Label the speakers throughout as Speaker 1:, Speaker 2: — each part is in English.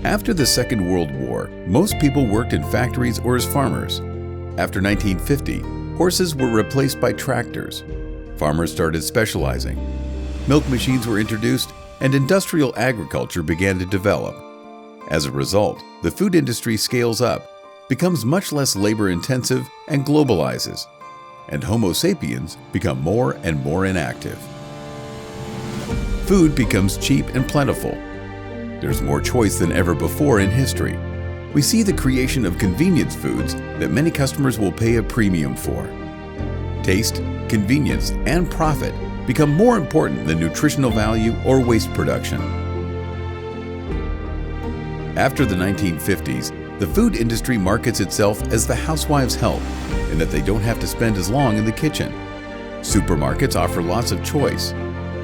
Speaker 1: After the Second World War, most people worked in factories or as farmers. After 1950, horses were replaced by tractors. Farmers started specializing. Milk machines were introduced, and industrial agriculture began to develop. As a result, the food industry scales up, becomes much less labor-intensive, and globalizes. And Homo sapiens become more and more inactive. Food becomes cheap and plentiful. There's more choice than ever before in history. We see the creation of convenience foods that many customers will pay a premium for. Taste, convenience, and profit become more important than nutritional value or waste production. After the 1950s, the food industry markets itself as the housewife's help in that they don't have to spend as long in the kitchen. Supermarkets offer lots of choice.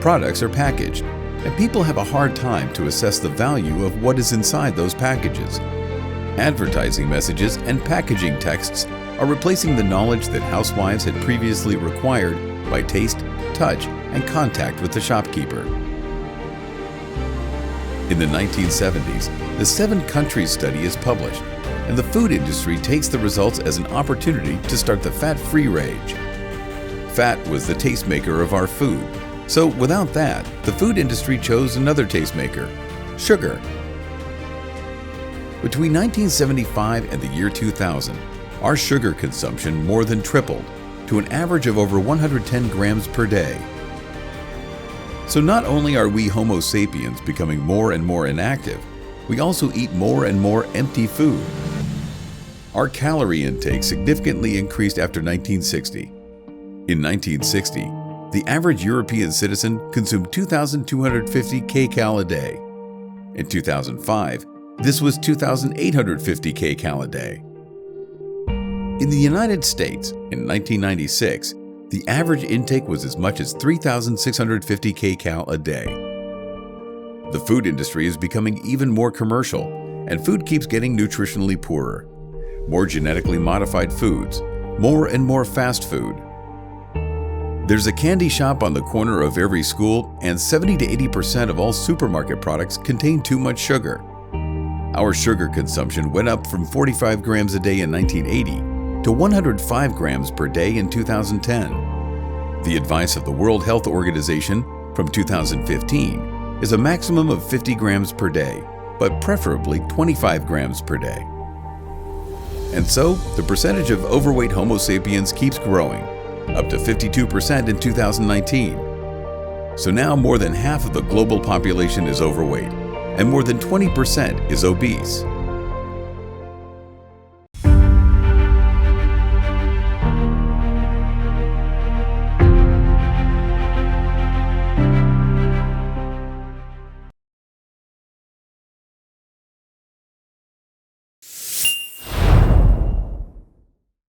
Speaker 1: Products are packaged, and people have a hard time to assess the value of what is inside those packages. Advertising messages and packaging texts are replacing the knowledge that housewives had previously required by taste, touch, and contact with the shopkeeper. In the 1970s, the 7 countries study is published, and the food industry takes the results as an opportunity to start the fat-free rage. Fat was the tastemaker of our food, so without that, the food industry chose another tastemaker, sugar. Between 1975 and the year 2000, our sugar consumption more than tripled to an average of over 110 grams per day. So not only are we Homo sapiens becoming more and more inactive, we also eat more and more empty food. Our calorie intake significantly increased after 1960. In 1960, the average European citizen consumed 2,250 kcal a day. In 2005, this was 2,850 kcal a day. In the United States, in 1996, the average intake was as much as 3,650 kcal a day. The food industry is becoming even more commercial, and food keeps getting nutritionally poorer. More genetically modified foods, more and more fast food. There's a candy shop on the corner of every school, and 70 to 80% of all supermarket products contain too much sugar. Our sugar consumption went up from 45 grams a day in 1980 to 105 grams per day in 2010. The advice of the World Health Organization from 2015 is a maximum of 50 grams per day, but preferably 25 grams per day. And so, the percentage of overweight Homo sapiens keeps growing, up to 52% in 2019. So now more than half of the global population is overweight, and more than 20% is obese.